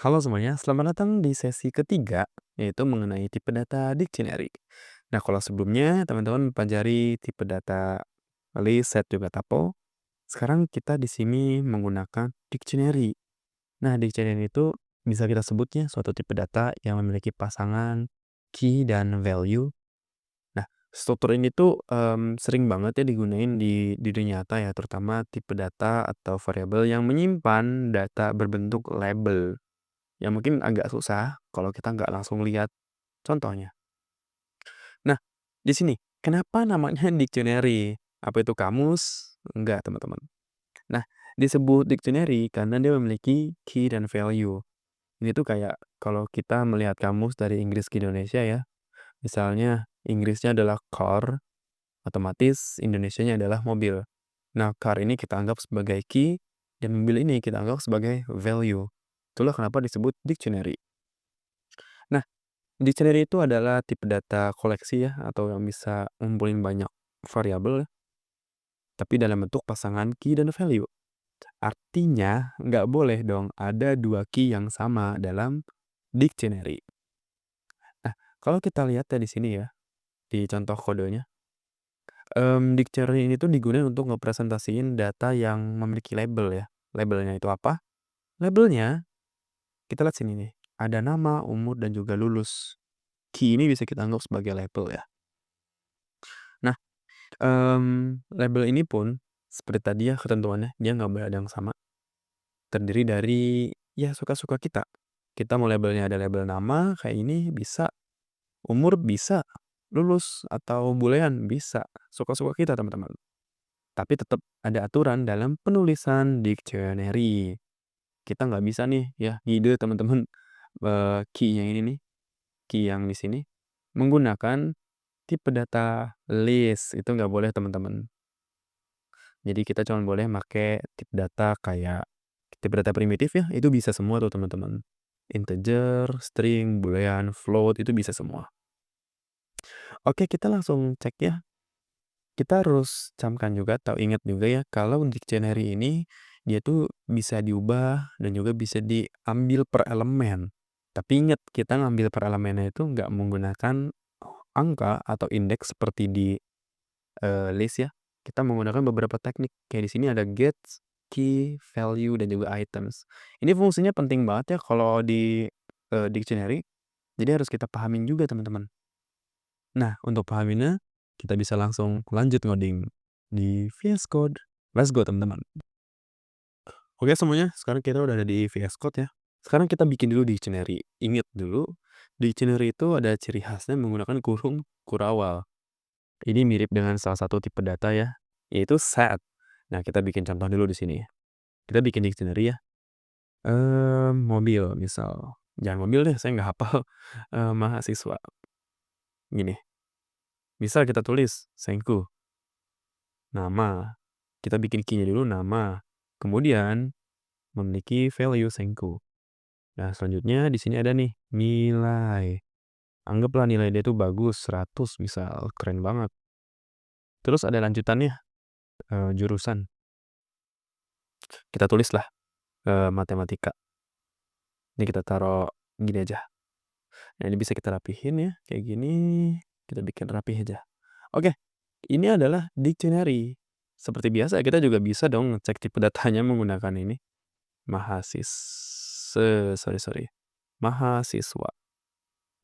Halo semuanya, selamat datang di sesi ketiga, yaitu mengenai tipe data dictionary. Nah, kalau sebelumnya teman-teman mempelajari tipe data list, set, juga tuple, sekarang kita di sini menggunakan dictionary. Nah, dictionary itu bisa kita sebutnya suatu tipe data yang memiliki pasangan key dan value. Nah, struktur ini tuh sering banget ya digunain di dunia nyata ya, terutama tipe data atau variabel yang menyimpan data berbentuk label. Ya mungkin agak susah kalau kita nggak langsung lihat contohnya. Nah, di sini kenapa namanya dictionary? Apa itu kamus? Enggak, teman-teman. Nah, disebut dictionary karena dia memiliki key dan value. Ini tuh kayak kalau kita melihat kamus dari Inggris ke Indonesia ya. Misalnya Inggrisnya adalah car, otomatis Indonesianya adalah mobil. Nah, car ini kita anggap sebagai key dan mobil ini kita anggap sebagai value. Itulah kenapa disebut dictionary. Nah, dictionary itu adalah tipe data koleksi ya, atau yang bisa ngumpulin banyak variabel, tapi dalam bentuk pasangan key dan value. Artinya, nggak boleh dong ada dua key yang sama dalam dictionary. Nah, kalau kita lihat ya di sini ya, di contoh kodenya, dictionary ini tuh digunakan untuk ngepresentasiin data yang memiliki label ya. Labelnya itu apa? Labelnya, kita lihat sini nih, ada nama, umur, dan juga lulus. Key ini bisa kita anggap sebagai label ya. Nah, label ini pun seperti tadi ya ketentuannya, dia nggak boleh ada yang sama. Terdiri dari ya suka-suka kita. Kita mau labelnya ada label nama kayak ini bisa, umur bisa, lulus atau boolean bisa, suka-suka kita teman-teman. Tapi tetap ada aturan dalam penulisan dictionary. Kita nggak bisa nih ya ngide teman-teman key-nya ini nih, key yang di sini menggunakan tipe data list, itu nggak boleh teman-teman. Jadi kita cuma boleh make tipe data kayak tipe data primitif ya, itu bisa semua tuh teman-teman. Integer, string, boolean, float, itu bisa semua. Oke, kita langsung cek ya. Kita harus camkan juga atau ingat juga ya, kalau dictionary ini dia tuh bisa diubah dan juga bisa diambil per elemen. Tapi ingat, kita ngambil per elemennya itu nggak menggunakan angka atau indeks seperti di list ya. Kita menggunakan beberapa teknik. Kayak di sini ada get, key, value, dan juga items. Ini fungsinya penting banget ya kalau di dictionary. Jadi harus kita pahamin juga teman-teman. Nah, untuk pahaminnya, kita bisa langsung lanjut ngoding di VS Code. Let's go teman-teman. Oke semuanya, sekarang kita udah ada di VS Code ya. Sekarang kita bikin dulu dictionary. Ingat dulu, dictionary itu ada ciri khasnya menggunakan kurung kurawal. Ini mirip dengan salah satu tipe data ya, yaitu set. Nah, kita bikin contoh dulu di sini. Kita bikin dictionary ya. Mobil misal. Jangan mobil deh, saya nggak hafal. Mahasiswa. Gini. Misal kita tulis Sengku. Nama. Kita bikin key-nya dulu nama. Kemudian memiliki value Sengku. Nah, selanjutnya di sini ada nih nilai. Anggaplah nilai dia itu bagus 100 misal, keren banget. Terus ada lanjutannya jurusan. Kita tulislah matematika. Ini kita taruh gini aja. Nah, ini bisa kita rapihin ya, kayak gini. Kita bikin rapih aja. Oke, ini adalah dictionary. Seperti biasa kita juga bisa dong ngecek tipe datanya menggunakan ini. Mahasiswa.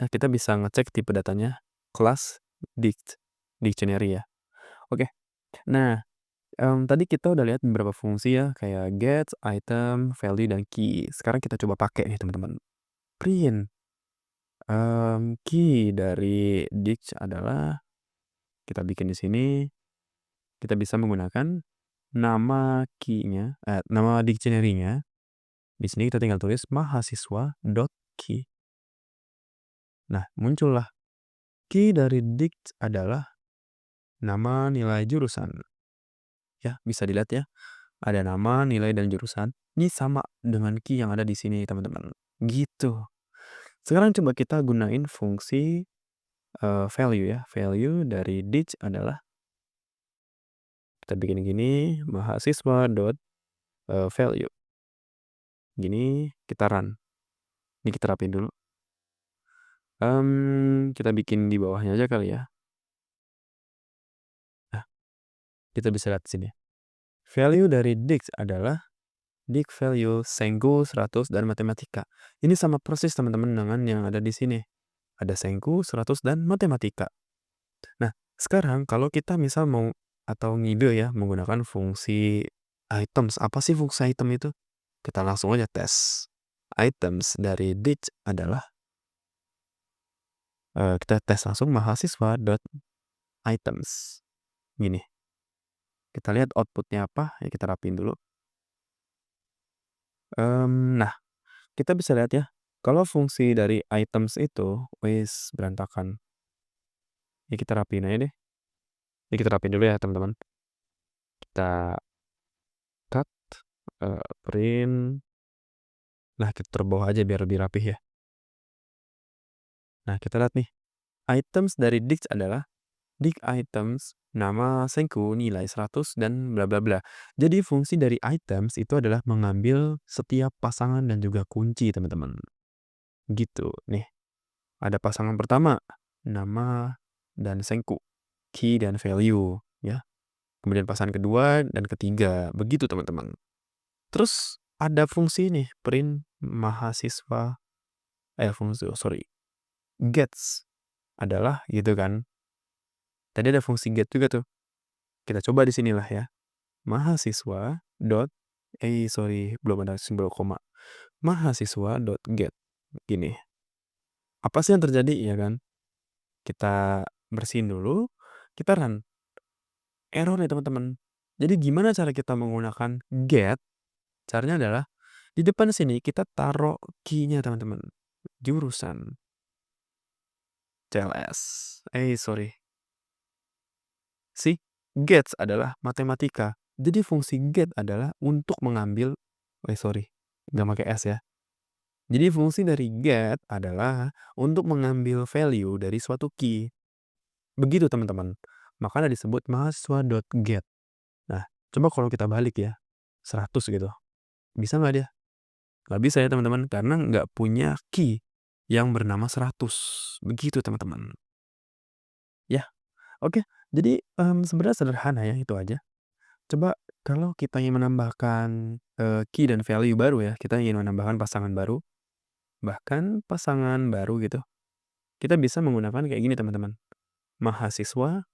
Nah, kita bisa ngecek tipe datanya kelas dictionary ya. Oke. Nah, tadi kita udah lihat beberapa fungsi ya, kayak get, item, value, dan key. Sekarang kita coba pakai nih teman-teman. Print. Key dari dict adalah kita bikin di sini. Kita bisa menggunakan nama key-nya, nama dictionary-nya. Di sini kita tinggal tulis mahasiswa.key. Nah, muncullah key dari dict adalah nama, nilai, jurusan. Ya, bisa dilihat ya. Ada nama, nilai, dan jurusan. Ini sama dengan key yang ada di sini, teman-teman. Gitu. Sekarang coba kita gunain fungsi value ya. Value dari dict adalah kita bikin gini, mahasiswa.value. Gini, kita run. Ini kita rapiin dulu. Kita bikin di bawahnya aja kali ya. Nah, kita bisa lihat di sini. Value dari Dix adalah Dik Value, Sengku, 100, dan Matematika. Ini sama persis teman-teman dengan yang ada di sini. Ada Sengku, 100, dan Matematika. Nah, sekarang kalau kita misal mau atau ngide ya menggunakan fungsi items. Apa sih fungsi item itu? Kita langsung aja tes. Items dari Dix adalah kita tes langsung mahasiswa dot items. Gini. Kita lihat outputnya apa. Ya kita rapiin dulu. Nah, kita bisa lihat ya. Kalau fungsi dari items itu wis berantakan. Ya kita rapiin aja deh. Ya kita rapiin dulu ya teman-teman. Kita cut, print. Nah, kita taruh bawah aja biar lebih rapih ya. Nah, kita lihat nih. Items dari Dix adalah Dik items, nama Sengku, nilai 100, dan bla bla bla. Jadi fungsi dari items itu adalah mengambil setiap pasangan dan juga kunci, teman-teman. Gitu. Nih, ada pasangan pertama, nama dan Sengku, key dan value, ya. Kemudian pasangan kedua dan ketiga, begitu teman-teman. Terus ada fungsi nih, print mahasiswa, gets adalah gitu kan. Tadi ada fungsi get juga tuh. Kita coba di sinilah ya. Mahasiswa dot belum ada simbol koma. Mahasiswa dot get. Gini. Apa sih yang terjadi ya kan? Kita bersihin dulu, kita run. Error nih teman-teman. Jadi gimana cara kita menggunakan get? Caranya adalah di depan sini kita taruh key-nya teman-teman. Jurusan. CLS. Si gets adalah matematika. Jadi fungsi get adalah untuk mengambil, nggak pakai S ya. Jadi fungsi dari get adalah untuk mengambil value dari suatu key. Begitu teman-teman. Makanya disebut mahasiswa.get. Nah, coba kalau kita balik ya, 100 gitu. Bisa nggak dia? Nggak bisa ya teman-teman, karena nggak punya key yang bernama 100. Begitu teman-teman. Ya, oke. Jadi sebenarnya sederhana ya, itu aja. Coba kalau kita ingin menambahkan key dan value baru ya, kita ingin menambahkan pasangan baru, bahkan pasangan baru gitu, kita bisa menggunakan kayak gini teman-teman. Mahasiswa,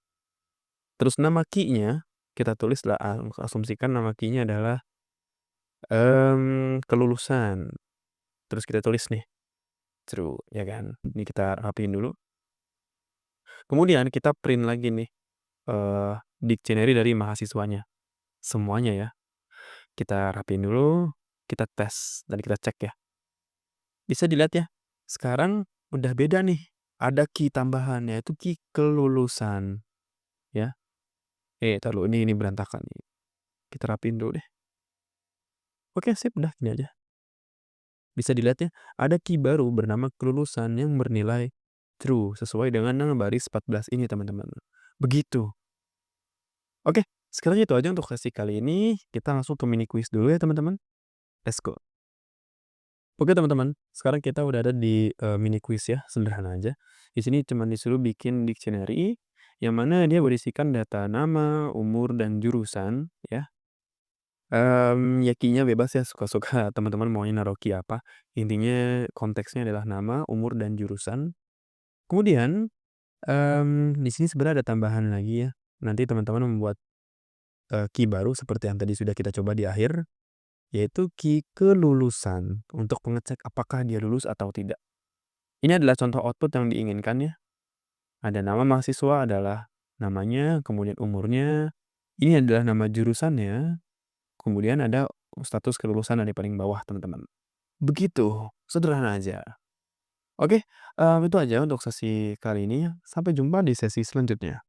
terus nama key-nya kita tulislah, asumsikan nama key-nya adalah kelulusan. Terus kita tulis nih, true, ya kan. Ini kita rapiin dulu. Kemudian kita print lagi nih dictionary dari mahasiswanya. Semuanya ya. Kita rapiin dulu, kita tes, dan kita cek ya. Bisa dilihat ya, sekarang udah beda nih. Ada key tambahan, yaitu key kelulusan. Ya. Taruh ini berantakan nih. Kita rapiin dulu deh. Oke, sip, udah gini aja. Bisa dilihat ya, ada key baru bernama kelulusan yang bernilai true sesuai dengan nama baris 14 ini, teman-teman. Begitu. Oke, sekarang itu aja untuk sesi kali ini. Kita langsung ke mini quiz dulu ya, teman-teman. Let's go. Oke teman-teman, sekarang kita udah ada di mini quiz ya, sederhana aja. Di sini cuma disuruh bikin dictionary, yang mana dia berisikan data nama, umur, dan jurusan ya. Ya key-nya bebas ya, suka-suka teman-teman maunya naruh key apa. Intinya konteksnya adalah nama, umur, dan jurusan. Kemudian di sini sebenarnya ada tambahan lagi ya. Nanti teman-teman membuat key baru seperti yang tadi sudah kita coba di akhir, yaitu key kelulusan untuk mengecek apakah dia lulus atau tidak. Ini adalah contoh output yang diinginkan ya. Ada nama mahasiswa adalah namanya, kemudian umurnya. Ini adalah nama jurusannya. Kemudian ada status kelulusan di paling bawah, teman-teman. Begitu, sederhana aja. Oke, itu aja untuk sesi kali ini. Sampai jumpa di sesi selanjutnya.